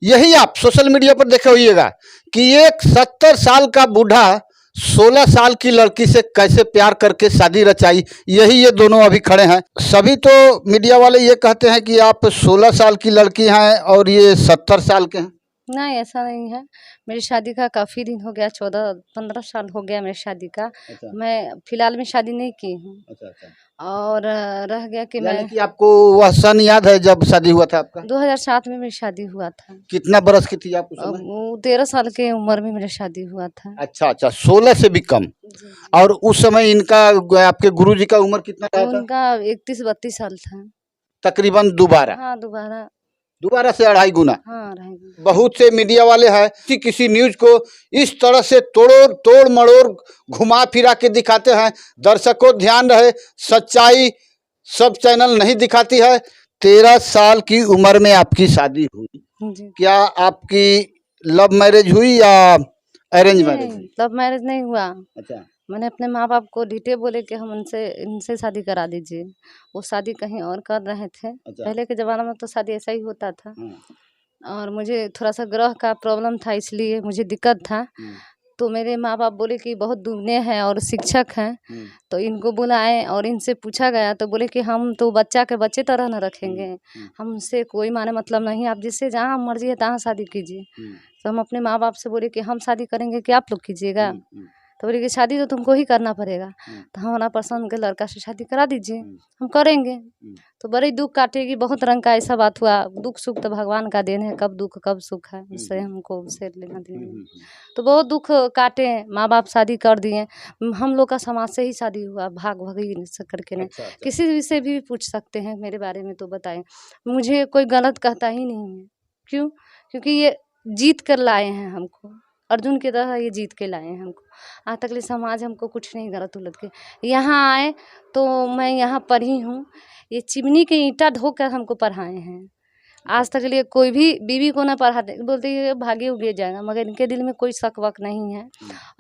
यही आप social media पर देखे होइएगा कि एक 70 साल का बूढ़ा 16 साल की लड़की से कैसे प्यार करके शादी रचाई। यही ये दोनों अभी खड़े हैं। सभी तो मीडिया वाले ये कहते हैं कि आप 16 साल की लड़की हैं और ये 70 साल के हैं। नहीं, ऐसा नहीं है। मेरी शादी का काफ़ी दिन हो गया, 14-15 साल हो गया मेरी शादी का। अच्छा मैं फ़िलहाल में शादी नहीं की हूँ। अच्छा अच्छा। और रह गया कि यानी मैं कि आपको वह सन याद है जब शादी हुआ था आपका? 2007 में मेरी शादी हुआ था। कितना बरस की थी आप उस समय? वो 13 साल की उम्र में मेरी शादी हुआ था। अच्छा अच्छा, 16 से भी कम। जी। और उस समय इनका आपके गुरुजी का उम्र कितना रहा था? उनका 31-32 साल था। तकरीबन दोबारा हाँ, दोबारा। दोबारा से 2.5 गुना। हाँ, रहेंगे। बहुत से मीडिया वाले हैं किसी न्यूज को इस तरह से तोड़ मड़ोड़ घुमा फिरा के दिखाते हैं। दर्शकों ध्यान रहे, सच्चाई सब चैनल नहीं दिखाती है। 13 साल की उम्र में आपकी शादी हुई। जी। क्या आपकी लव मैरिज हुई या अरेंज मैरिज नहीं, हुई? लव मैरिज नहीं हुआ। अच्छा मैंने अपने माँ-बाप को डीटे बोले कि हम इनसे शादी करा दीजिए। वो शादी कहीं और कर रहे थे। अच्छा। पहले के ज़माना में तो शादी ऐसा ही होता था। हाँ। और मुझे थोड़ा-सा ग्रह का प्रॉब्लम था, इसलिए मुझे दिक्कत था। हम्म, तो मेरे माँ-बाप बोले कि बहुत दुगने हैं और शिक्षक हैं, हम्म, तो इनको बुलाएँ। और इनसे पूछा गया तो बोले कि हम तो बच्चा के बच्चे तरह न रखेंगे। हम्म, हमसे कोई माने मतलब नहीं, आप जिससे जहाँ मर्ज़ी है तहाँ शादी कीजिए। हम्म, तो हम अपने माँ-बाप से बोले कि हम शादी करेंगे कि आप लोग कीजिएगा? हम्म, तो बोले कि शादी तो तुमको ही करना पड़ेगा। हम्म, तो हमारा पसंद के लड़का से शादी करा दीजिए, हम्म, हम करेंगे। हम्म, तो बड़ी दुःख काटेगी, बहुत रंग का ऐसा बात हुआ। दुःख सुख तो भगवान का देन है, कब दुःख कब सुख है, उससे हमको उससे लेना देना नहीं। तो बहुत दुःख काटे, माँ-बाप शादी कर दिए। हम लोग का समाज से ही शादी हुआ, भाग-भगी से करके नहीं। अच्छा अच्छा। किसी से भी पूछ सकते हैं मेरे बारे में तो बताएँ। मुझे कोई गलत कहता ही नहीं है। क्यों? क्योंकि ये जीत कर लाए हैं हमको। अर्जुन की तरह ये जीत के लाए हैं हमको। आज तक ले समाज हमको कुछ नहीं गलत उलट के। यहाँ आए तो मैं यहाँ पढ़ी हूँ। ये चिमनी के ईंटा ढोकर हमको पढ़ाए हैं। आज तक के लिए कोई भी बीवी को ना पढ़ाते, बोलते ये भागे उगे जाएगा, मगर इनके दिल में कोई शक वक नहीं है।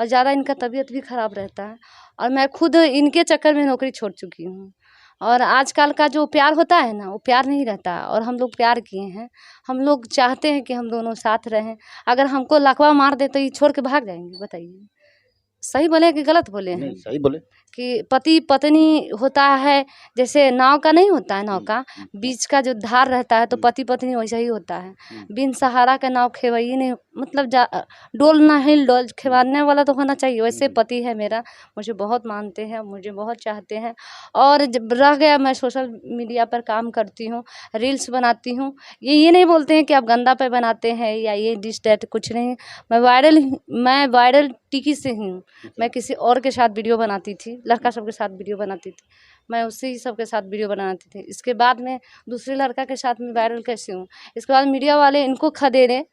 और ज़्यादा इनका तबीयत भी खराब रहता है। और मैं खुद इनके चक्कर में नौकरी छोड़ चुकी हूँ। और आजकल का जो प्यार होता है ना, वो प्यार नहीं रहता। और हम लोग प्यार किए हैं। हम लोग चाहते हैं कि हम दोनों साथ रहें। अगर हमको लकवा मार दे तो ये छोड़ के भाग जाएंगे, बताइए सही बोले कि गलत बोले नहीं हैं? सही बोले। कि पति पत्नी होता है, जैसे नाव का नहीं होता है, नाव का बीच का जो धार रहता है, तो पति पत्नी वैसा ही होता है। बिन सहारा का नाव खेवई नहीं, मतलब डोल ना हिल डोल खेवाने वाला तो होना चाहिए। वैसे पति है मेरा, मुझे बहुत मानते हैं, मुझे बहुत चाहते हैं। और जब रह गया, मैं सोशल मीडिया पर काम करती हूँ, रील्स बनाती हूँ। ये नहीं बोलते हैं कि आप गंदा पे बनाते हैं या ये डिश डैट, कुछ नहीं। मैं वायरल टिकी से हूँ। मैं किसी और के साथ वीडियो बनाती थी, लड़का सबके साथ वीडियो बनाती थी। मैं उसी सबके साथ वीडियो बनाती थी। इसके बाद में दूसरे लड़का के साथ में वायरल कैसे हूँ? इसके बाद मीडिया वाले इनको खदेड़े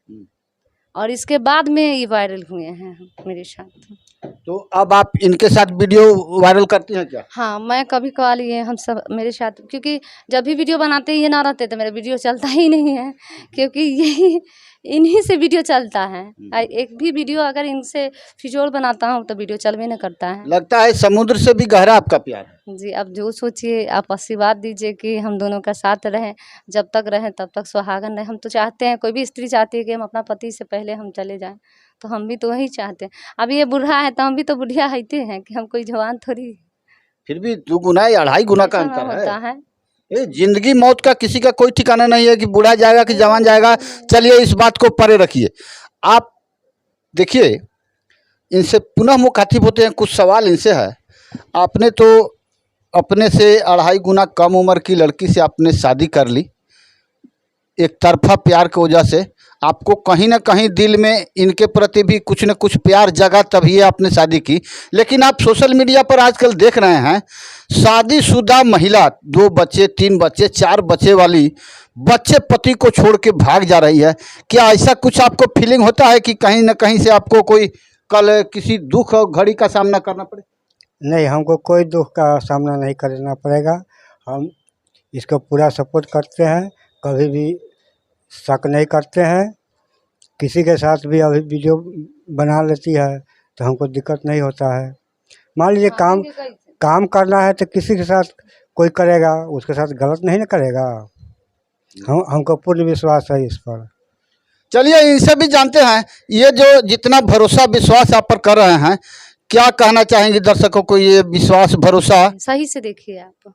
और इसके बाद में ये वायरल हुए हैं मेरे साथ। तो अब आप इनके साथ वीडियो वायरल करती हैं क्या? हाँ, मैं कभी-कभार ये हम सब मेरे साथ, क्योंकि जब भी वीडियो बनाते ये ना रहते तो मेरा वीडियो चलता ही नहीं है, क्योंकि यही इन्हीं से वीडियो चलता है। एक भी वीडियो अगर इनसे फिजूल बनाता हूँ तो वीडियो चलबे नहीं करता है। लगता है समुद्र से भी गहरा आपका प्यार है। जी, अब जो सोचिए, आप आशीर्वाद दीजिए कि हम दोनों का साथ रहें, जब तक रहें तब तक सुहागन रहें। हम तो चाहते हैं, कोई भी स्त्री चाहती है कि हम अपना पति से पहले हम चले जाएँ, तो हम भी तो वही चाहते हैं। अब ये बूढ़ा है तो हम भी तो बुढ़िया हइते हैं, कि हम कोई जवान थोड़ी। फिर भी 2 गुना या 2.5 गुना का ऐसा ना अंतर है। होता है। ये जिंदगी मौत का किसी का कोई ठिकाना नहीं है कि बूढ़ा जाएगा कि जवान जाएगा। चलिए इस बात को परे रखिए। आप देखिए, इनसे पुनः मुखातिब होते हैं। कुछ सवाल इनसे है। आपने तो अपने से 2.5 गुना कम उम्र की लड़की से आपने शादी कर ली, एक तरफा प्यार की वजह से। आपको कहीं ना कहीं दिल में इनके प्रति भी कुछ न कुछ प्यार जगा, तभी आपने शादी की। लेकिन आप सोशल मीडिया पर आजकल देख रहे हैं शादीशुदा महिला 2 बच्चे 3 बच्चे 4 बच्चे वाली बच्चे पति को छोड़ के भाग जा रही है। क्या ऐसा कुछ आपको फीलिंग होता है कि कहीं ना कहीं से आपको कोई कल किसी दुख और घड़ी का सामना करना पड़े? नहीं, हमको कोई दुख का सामना नहीं करना पड़ेगा। हम इसको पूरा सपोर्ट करते हैं, कभी भी शक नहीं करते हैं। किसी के साथ भी अभी वीडियो बना लेती है तो हमको दिक्कत नहीं होता है। मान लीजिए काम करना है तो किसी के साथ कोई करेगा, उसके साथ गलत नहीं ना करेगा। हमको पूर्ण विश्वास है इस पर। चलिए इनसे भी जानते हैं, ये जो जितना भरोसा विश्वास आप पर कर रहे हैं, क्या कहना चाहेंगे दर्शकों को? ये विश्वास भरोसा सही से देखिए आप।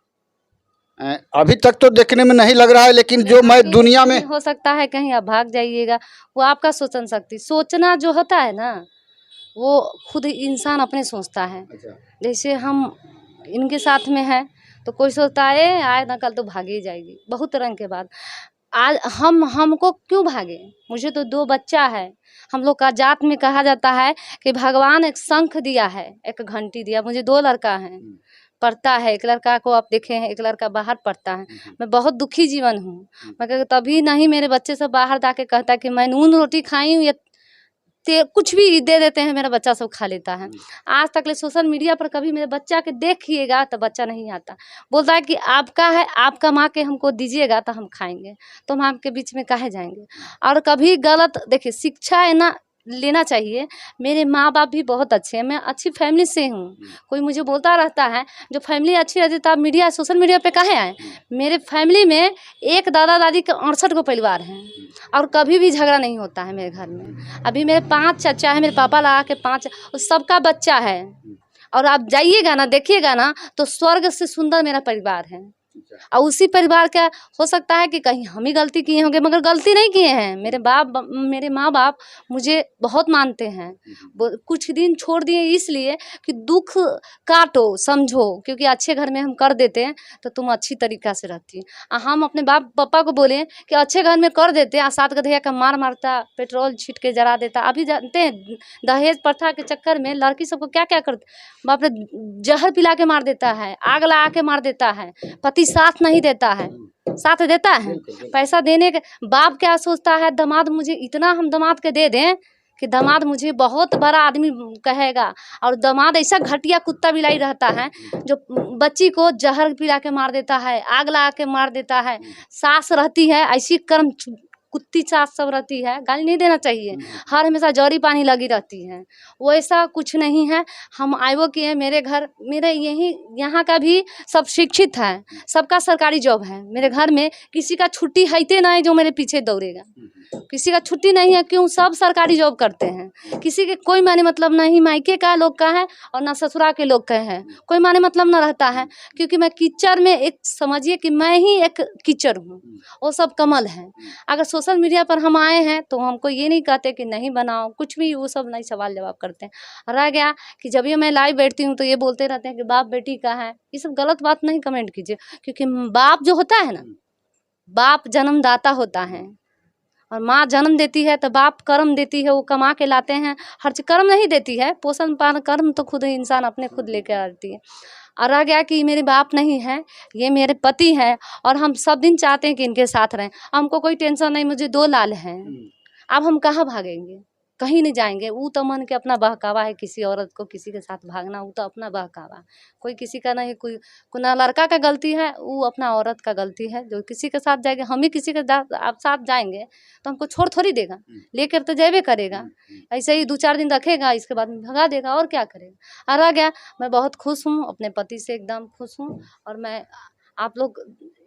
अभी तक तो देखने में नहीं लग रहा है, लेकिन जो मैं दुनिया में हो सकता है कहीं आप भाग जाइएगा, वो आपका सोचन शक्ति, सोचना जो होता है ना, वो खुद इंसान अपने सोचता है। जैसे हम इनके साथ में है तो कोई सोचता है आए ना कल तो भागी ही जाएगी, बहुत रंग के बाद आज हमको क्यों भागे? मुझे तो 2 बच्चा है। हम लोग का जात में कहा जाता है कि भगवान एक शंख दिया है, एक घंटी दिया। मुझे 2 लड़का हैं, पढ़ता है, एक लड़का को आप देखे हैं, एक लड़का बाहर पढ़ता है। मैं बहुत दुखी जीवन हूँ। मैं कहता तभी नहीं मेरे बच्चे सब बाहर जाके कहता कि मैं नून रोटी खाई हूँ या कुछ भी दे देते हैं, मेरा बच्चा सब खा लेता है। आज तक ले सोशल मीडिया पर कभी मेरे बच्चा के देखिएगा तो बच्चा नहीं आता, बोलता है कि आपका है, आप कमा के हमको दीजिएगा तो हम खाएंगे, तो हम आपके बीच में काहे जाएंगे। और कभी गलत देखिए, शिक्षा है ना लेना चाहिए। मेरे माँ बाप भी बहुत अच्छे हैं, मैं अच्छी फैमिली से हूँ। कोई मुझे बोलता रहता है जो फैमिली अच्छी रहती तो आप मीडिया सोशल मीडिया पे काहे आए? मेरे फैमिली में एक दादा दादी के 68 को परिवार हैं और कभी भी झगड़ा नहीं होता है मेरे घर में। अभी मेरे 5 चाचा है, मेरे पापा लगा के 5, उस सबका बच्चा है। और आप जाइएगा ना, देखिएगा ना, तो स्वर्ग से सुंदर मेरा परिवार है। और उसी परिवार का हो सकता है कि कहीं हम ही गलती किए होंगे, मगर गलती नहीं किए हैं। मेरे माँ बाप मुझे बहुत मानते हैं। कुछ दिन छोड़ दिए इसलिए कि दुख काटो समझो, क्योंकि अच्छे घर में हम कर देते हैं तो तुम अच्छी तरीक़ा से रहती। हम अपने बाप पापा को बोले कि अच्छे घर में कर देते, 7 गधैया का मार मारता, पेट्रोल छीट के जला देता। अभी जानते हैं दहेज प्रथा के चक्कर में लड़की सबको क्या क्या करते, बाप रे, जहर पिला के मार देता है, आग लगा के मार देता है। पति साथ नहीं देता है, साथ देता है पैसा देने के बाप क्या सोचता है, दामाद मुझे इतना हम दामाद के दे दें कि दामाद मुझे बहुत बड़ा आदमी कहेगा। और दामाद ऐसा घटिया कुत्ता बिलाई रहता है जो बच्ची को जहर पिला के मार देता है, आग लगा के मार देता है। सास रहती है ऐसी कर्म कुत्ती सास सब रहती है, गाली नहीं देना चाहिए, हर हमेशा जौरी पानी लगी रहती है। वैसा कुछ नहीं है। हम आयो कि है मेरे घर, मेरे यहाँ का भी सब शिक्षित है, सबका सरकारी जॉब है। मेरे घर में किसी का छुट्टी है नहीं जो मेरे पीछे दौड़ेगा, किसी का छुट्टी नहीं है। क्यों? सब सरकारी जॉब करते हैं, किसी के कोई माने मतलब नहीं, मायके का लोग का है और ना ससुरा के लोग का है, कोई माने मतलब ना रहता है। क्योंकि मैं कीचड़ में एक समझिए कि मैं ही एक कीचड़ हूँ, वो सब कमल है। अगर सोशल मीडिया पर हम आए हैं तो हमको ये नहीं कहते कि नहीं बनाओ, कुछ भी वो सब नहीं सवाल जवाब करते हैं। रह गया कि जब ये मैं लाइव बैठती हूँ तो ये बोलते रहते हैं कि बाप बेटी का है, ये सब गलत बात नहीं कमेंट कीजिए। क्योंकि बाप जो होता है ना, बाप जन्मदाता होता है और माँ जन्म देती है, तो बाप कर्म देती है, वो कमा के लाते हैं। हर चीज कर्म नहीं देती है, पोषण पालन कर्म तो खुद इंसान अपने खुद लेकर आती है। और रह गया कि मेरे बाप नहीं है, ये मेरे पति हैं और हम सब दिन चाहते हैं कि इनके साथ रहें। हमको कोई टेंशन नहीं, मुझे 2 लाल हैं। अब हम कहाँ भागेंगे? कहीं नहीं जाएंगे। वो तो मन के अपना बहकावा है, किसी औरत को किसी के साथ भागना, वो तो अपना बहकावा, कोई किसी का नहीं। कोई ना लड़का का गलती है, वो अपना औरत का गलती है। जो किसी के साथ जाएंगे, हम ही किसी के साथ जाएंगे तो हमको छोड़ थोड़ी देगा, लेकर तो जाबे करेगा। ऐसे ही 2-4 दिन रखेगा, इसके बाद में भगा देगा, और क्या करेगा। और आ गया, मैं बहुत खुश हूँ, अपने पति से एकदम खुश हूँ। और मैं आप लोग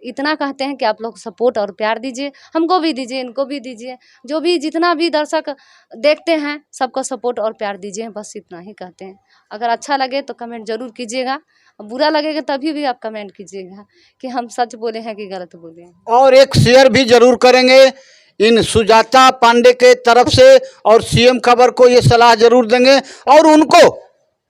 इतना कहते हैं कि आप लोग सपोर्ट और प्यार दीजिए, हमको भी दीजिए, इनको भी दीजिए, जो भी जितना भी दर्शक देखते हैं सबको सपोर्ट और प्यार दीजिए, बस इतना ही कहते हैं। अगर अच्छा लगे तो कमेंट जरूर कीजिएगा, बुरा लगेगा तभी भी आप कमेंट कीजिएगा कि हम सच बोले हैं कि गलत बोले हैं। और एक शेयर भी जरूर करेंगे इन सुजाता पांडे के तरफ से, और सीएम खबर को ये सलाह जरूर देंगे, और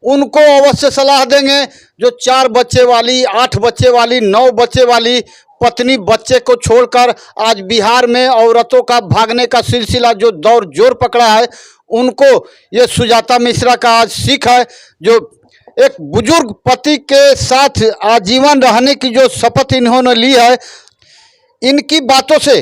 उनको अवश्य सलाह देंगे जो 4 बच्चे वाली, 8 बच्चे वाली, 9 बच्चे वाली पत्नी बच्चे को छोड़कर आज बिहार में औरतों का भागने का सिलसिला जो दौर जोर पकड़ा है, उनको ये सुजाता मिश्रा का आज सीख है। जो एक बुजुर्ग पति के साथ आजीवन रहने की जो शपथ इन्होंने ली है, इनकी बातों से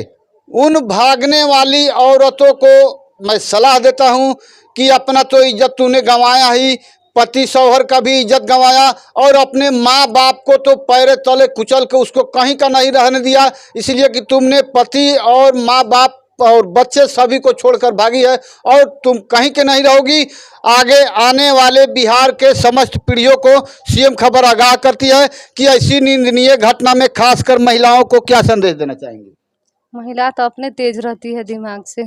उन भागने वाली औरतों को मैं सलाह देता हूं कि अपना तो इज्जत तूने गंवाया ही, पति शौहर का भी इज्जत गंवाया, और अपने माँ बाप को तो पैरे तले कुचल के उसको कहीं का नहीं रहने दिया, इसलिए कि तुमने पति और माँ बाप और बच्चे सभी को छोड़कर भागी है, और तुम कहीं के नहीं रहोगी। आगे आने वाले बिहार के समस्त पीढ़ियों को सीएम खबर आगाह करती है कि ऐसी निंदनीय घटना में खासकर महिलाओं को क्या संदेश देना चाहेंगे? महिला तो अपने तेज रहती है दिमाग से,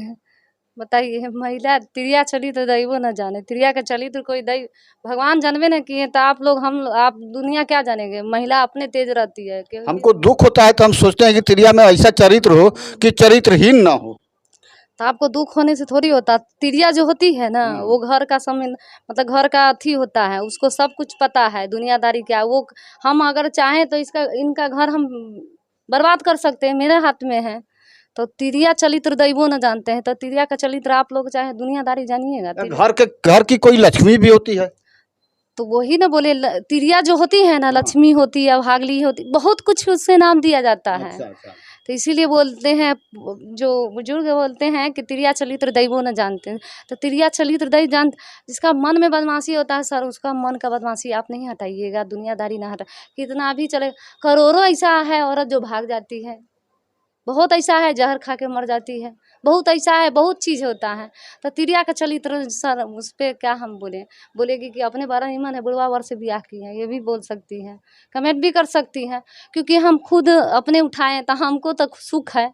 बताइए, महिला तिरिया चली तो दैवो न जाने, तिरिया का चली तो कोई दैव भगवान जानबे न किए, तो आप लोग आप दुनिया क्या जानेंगे। महिला अपने तेज रहती है हमको दुख होता है तो हम सोचते हैं कि तिरिया में ऐसा चरित्र हो कि चरित्रहीन ना हो। तो आपको दुख होने से थोड़ी होता। तिरिया जो होती है ना, वो घर का समय मतलब घर का अथी होता है, उसको सब कुछ पता है दुनियादारी क्या है। वो हम अगर चाहें तो इनका घर हम बर्बाद कर सकते हैं, मेरे हाथ में है। तो तिरिया चरित्र दैवो न जानते हैं, तो तिरिया का चरित्र आप लोग चाहे दुनियादारी जानिएगा। घर की कोई लक्ष्मी भी होती है, तो वही ना बोले तिरिया जो होती है ना, लक्ष्मी होती है, भागली होती, बहुत कुछ उससे नाम दिया जाता है। तो इसीलिए बोलते हैं, जो बुजुर्ग बोलते हैं कि तिरिया चरित्र दैवो न जानते हैं। तो तिरिया चरित्र दैव जिसका मन में बदमाशी होता है सर, उसका मन का बदमाशी आप नहीं हटाइएगा, दुनियादारी ना हटा। कितना भी चले, करोड़ों ऐसा है औरत जो भाग जाती है, बहुत ऐसा है जहर खा के मर जाती है, बहुत ऐसा है, बहुत चीज़ होता है। तो तिरिया का चरित्र सर, उस पर क्या हम बोलेगी कि अपने बारह ईमान है, बुढ़वा वर से ब्याह की है, ये भी बोल सकती है, कमेंट भी कर सकती है। क्योंकि हम खुद अपने उठाएं तो हमको तो सुख है,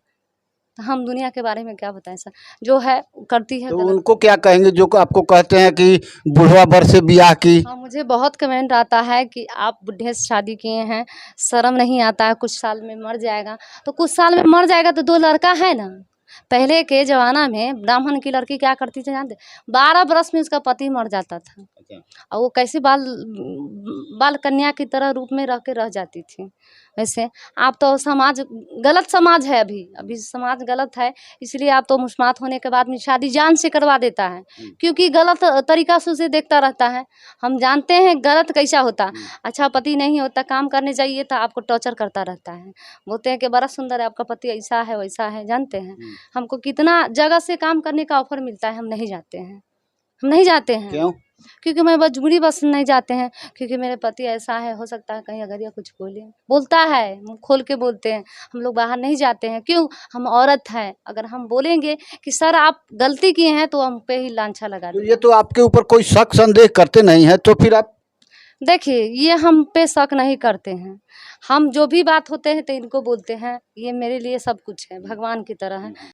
तो हम दुनिया के बारे में क्या बताएं सर। जो है करती है तो गलत। उनको क्या कहेंगे जो आपको कहते हैं कि बुढ़वा बर से ब्याह की? हाँ, मुझे बहुत कमेंट आता है कि आप बुढ़े से शादी किए हैं, शर्म नहीं आता है, कुछ साल में मर जाएगा। तो कुछ साल में मर जाएगा तो 2 लड़का है ना। पहले के ज़माना में ब्राह्मण की लड़की क्या करती थी जानते, 12 बरस में उसका पति मर जाता था, और वो कैसे बाल कन्या की तरह रूप में रह के रह जाती थी। वैसे आप तो समाज गलत समाज है, अभी समाज गलत है, इसलिए आप तो मुस्मात होने के बाद में शादी जान से करवा देता है, क्योंकि गलत तरीका से उसे देखता रहता है। हम जानते हैं गलत कैसा होता। अच्छा पति नहीं होता, काम करने जाइए तो आपको टॉर्चर करता रहता है, बोलते हैं कि बड़ा सुंदर है आपका पति, ऐसा है वैसा है। जानते हैं हमको कितना जगह से काम करने का ऑफर मिलता है, हम नहीं जाते हैं, हम नहीं जाते हैं। क्यों? क्योंकि मैं मजबूरी बस नहीं जाते हैं, क्योंकि मेरे पति ऐसा है, हो सकता है कहीं अगर या कुछ बोलता है, मुँह खोल के बोलते हैं, हम लोग बाहर नहीं जाते हैं। क्यों? हम औरत हैं, अगर हम बोलेंगे कि सर आप गलती किए हैं तो हम पे ही लांछा लगा तो देंगे। ये तो आपके ऊपर कोई शक संदेह करते नहीं है, तो फिर आप देखिए, ये हम पे शक नहीं करते हैं, हम जो भी बात होते हैं तो इनको बोलते हैं, ये मेरे लिए सब कुछ है, भगवान की तरह है।